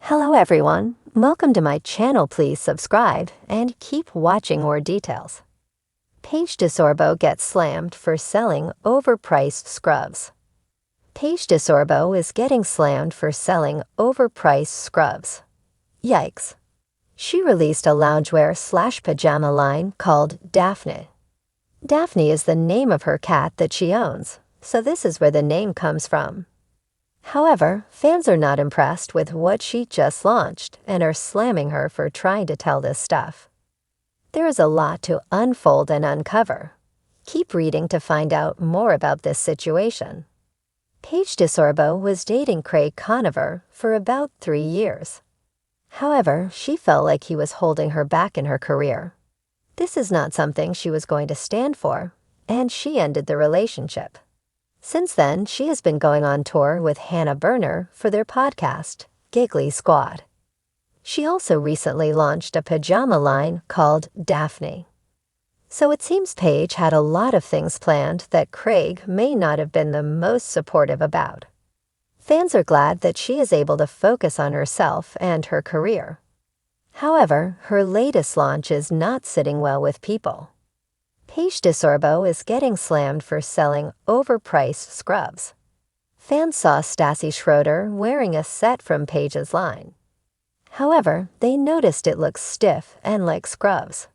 Hello everyone, welcome to my channel. Please subscribe and keep watching more details. Paige DeSorbo gets slammed for selling overpriced scrubs. Paige DeSorbo is getting slammed for selling overpriced scrubs. Yikes. She released a loungewear/pajama line called Daphne. Daphne is the name of her cat that she owns, so this is where the name comes from. However, fans are not impressed with what she just launched and are slamming her for trying to tell this stuff. There is a lot to unfold and uncover. Keep reading to find out more about this situation. Paige DeSorbo was dating Craig Conover for about 3 years. However, she felt like he was holding her back in her career. This is not something she was going to stand for, and she ended the relationship. Since then, she has been going on tour with Hannah Berner for their podcast, Giggly Squad. She also recently launched a pajama line called Daphne. So it seems Paige had a lot of things planned that Craig may not have been the most supportive about. Fans are glad that she is able to focus on herself and her career. However, her latest launch is not sitting well with people. Paige DeSorbo is getting slammed for selling overpriced scrubs. Fans saw Stassi Schroeder wearing a set from Paige's line. However, they noticed it looks stiff and like scrubs.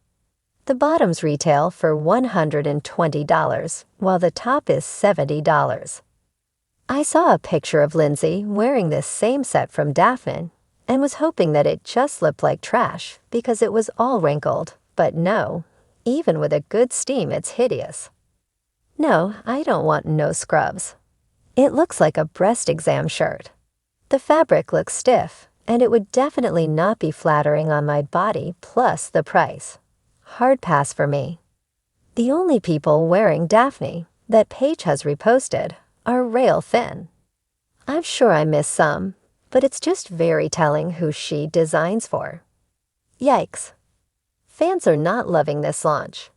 The bottoms retail for $120, while the top is $70. I saw a picture of Lindsay wearing this same set from Daphne and was hoping that it just looked like trash because it was all wrinkled, but no. Even with a good steam, it's hideous. No, I don't want no scrubs. It looks like a breast exam shirt. The fabric looks stiff, and it would definitely not be flattering on my body, plus the price. Hard pass for me. The only people wearing Daphne that Paige has reposted are rail thin. I'm sure I missed some, but it's just very telling who she designs for. Yikes. Fans are not loving this launch.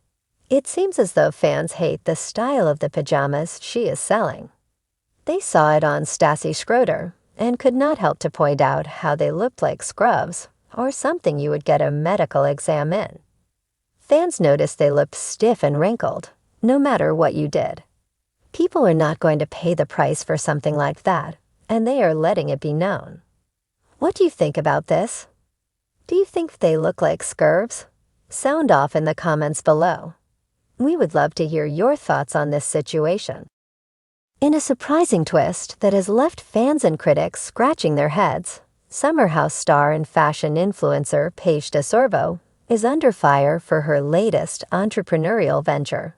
It seems as though fans hate the style of the pajamas she is selling. They saw it on Stassi Schroeder and could not help to point out how they looked like scrubs or something you would get a medical exam in. Fans noticed they looked stiff and wrinkled, no matter what you did. People are not going to pay the price for something like that, and they are letting it be known. What do you think about this? Do you think they look like scrubs? Sound off in the comments below. We would love to hear your thoughts on this situation. In a surprising twist that has left fans and critics scratching their heads, Summer House star and fashion influencer Paige DeSorbo is under fire for her latest entrepreneurial venture.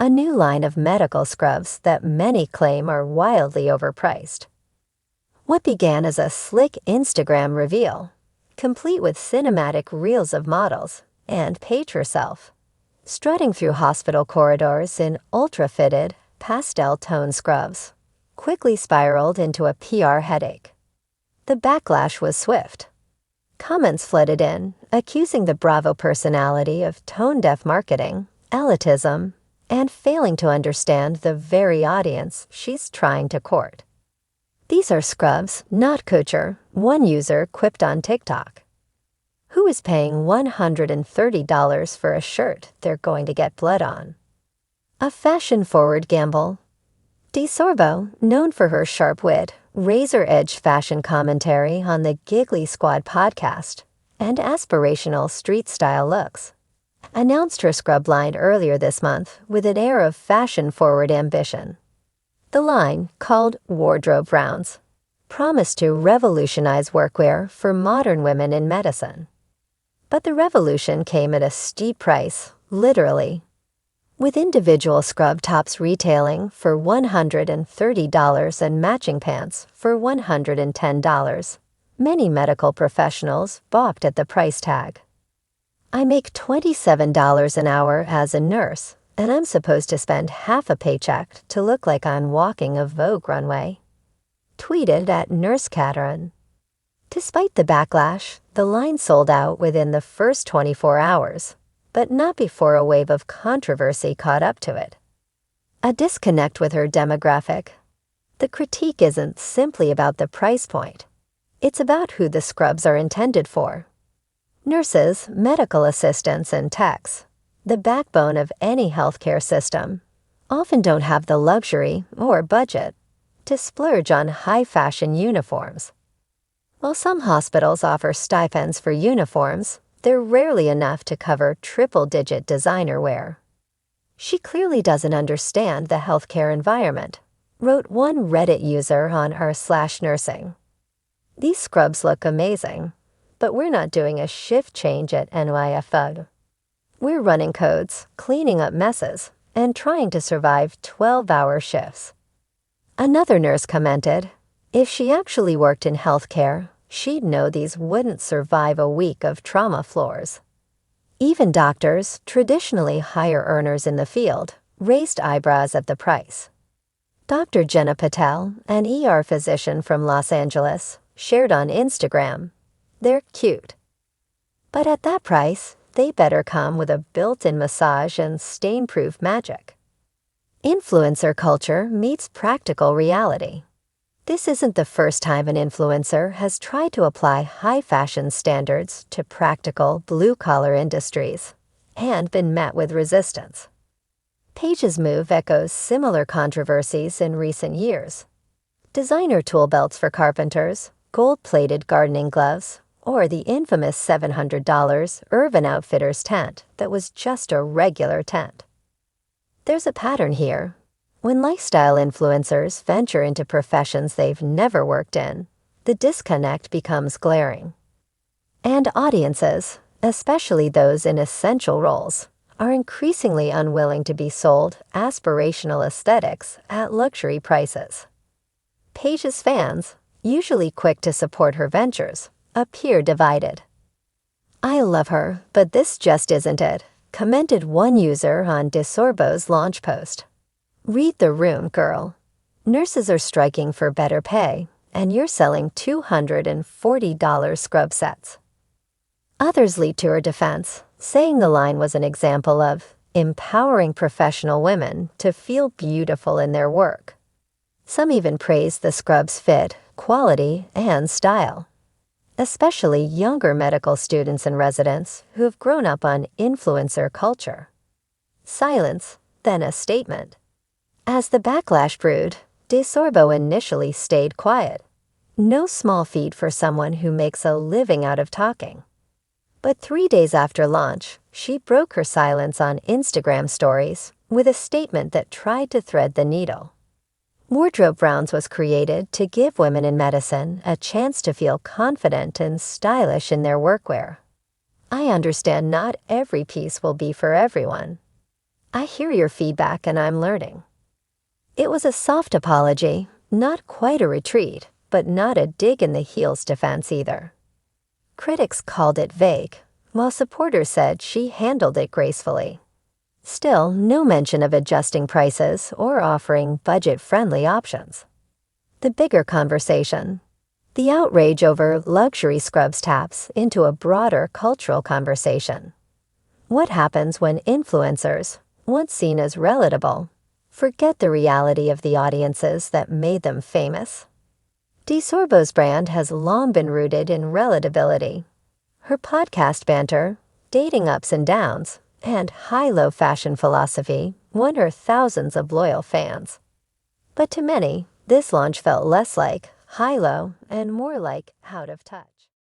A new line of medical scrubs that many claim are wildly overpriced. What began as a slick Instagram reveal, complete with cinematic reels of models, and Paige herself, strutting through hospital corridors in ultra-fitted, pastel-tone scrubs, quickly spiraled into a PR headache. The backlash was swift. Comments flooded in, accusing the Bravo personality of tone-deaf marketing, elitism, and failing to understand the very audience she's trying to court. These are scrubs, not couture, one user quipped on TikTok. Who is paying $130 for a shirt they're going to get blood on? A fashion-forward gamble. DeSorbo, known for her sharp wit, razor-edge fashion commentary on the Giggly Squad podcast, and aspirational street-style looks, announced her scrub line earlier this month with an air of fashion-forward ambition. The line, called Wardrobe Rounds, promised to revolutionize workwear for modern women in medicine. But the revolution came at a steep price, literally, with individual scrub tops retailing for $130 and matching pants for $110. Many medical professionals balked at the price tag. I make $27 an hour as a nurse, and I'm supposed to spend half a paycheck to look like I'm walking a Vogue runway. Tweeted at Nurse Caterin. Despite the backlash, the line sold out within the first 24 hours, but not before a wave of controversy caught up to it. A disconnect with her demographic. The critique isn't simply about the price point. It's about who the scrubs are intended for. Nurses, medical assistants, and techs, the backbone of any healthcare system, often don't have the luxury or budget to splurge on high-fashion uniforms. While some hospitals offer stipends for uniforms, they're rarely enough to cover triple-digit designer wear. She clearly doesn't understand the healthcare environment, wrote one Reddit user on r/nursing. These scrubs look amazing, but we're not doing a shift change at NYFUG. We're running codes, cleaning up messes, and trying to survive 12-hour shifts. Another nurse commented, if she actually worked in healthcare, she'd know these wouldn't survive a week of trauma floors. Even doctors, traditionally higher earners in the field, raised eyebrows at the price. Dr. Jenna Patel, an ER physician from Los Angeles, shared on Instagram, they're cute. But at that price, they better come with a built-in massage and stain-proof magic. Influencer culture meets practical reality. This isn't the first time an influencer has tried to apply high fashion standards to practical blue-collar industries and been met with resistance. Paige's move echoes similar controversies in recent years. Designer tool belts for carpenters, gold-plated gardening gloves, or the infamous $700 Urban Outfitters tent that was just a regular tent. There's a pattern here. When lifestyle influencers venture into professions they've never worked in, the disconnect becomes glaring. And audiences, especially those in essential roles, are increasingly unwilling to be sold aspirational aesthetics at luxury prices. Paige's fans, usually quick to support her ventures, appear divided. I love her, but this just isn't it, commented one user on DeSorbo's launch post. Read the room, girl. Nurses are striking for better pay, and you're selling $240 scrub sets. Others leaped to her defense, saying the line was an example of empowering professional women to feel beautiful in their work. Some even praised the scrub's fit, quality, and style. Especially younger medical students and residents who have grown up on influencer culture. Silence, then a statement. As the backlash brewed, DeSorbo initially stayed quiet. No small feat for someone who makes a living out of talking. But 3 days after launch, she broke her silence on Instagram stories with a statement that tried to thread the needle. Wardrobe Rounds was created to give women in medicine a chance to feel confident and stylish in their workwear. I understand not every piece will be for everyone. I hear your feedback and I'm learning. It was a soft apology, not quite a retreat, but not a dig in the heels defense either. Critics called it vague, while supporters said she handled it gracefully. Still, no mention of adjusting prices or offering budget-friendly options. The bigger conversation. The outrage over luxury scrubs taps into a broader cultural conversation. What happens when influencers, once seen as relatable, forget the reality of the audiences that made them famous? DeSorbo's brand has long been rooted in relatability. Her podcast banter, dating ups and downs, and high-low fashion philosophy won her thousands of loyal fans. But to many, this launch felt less like high-low and more like out of touch.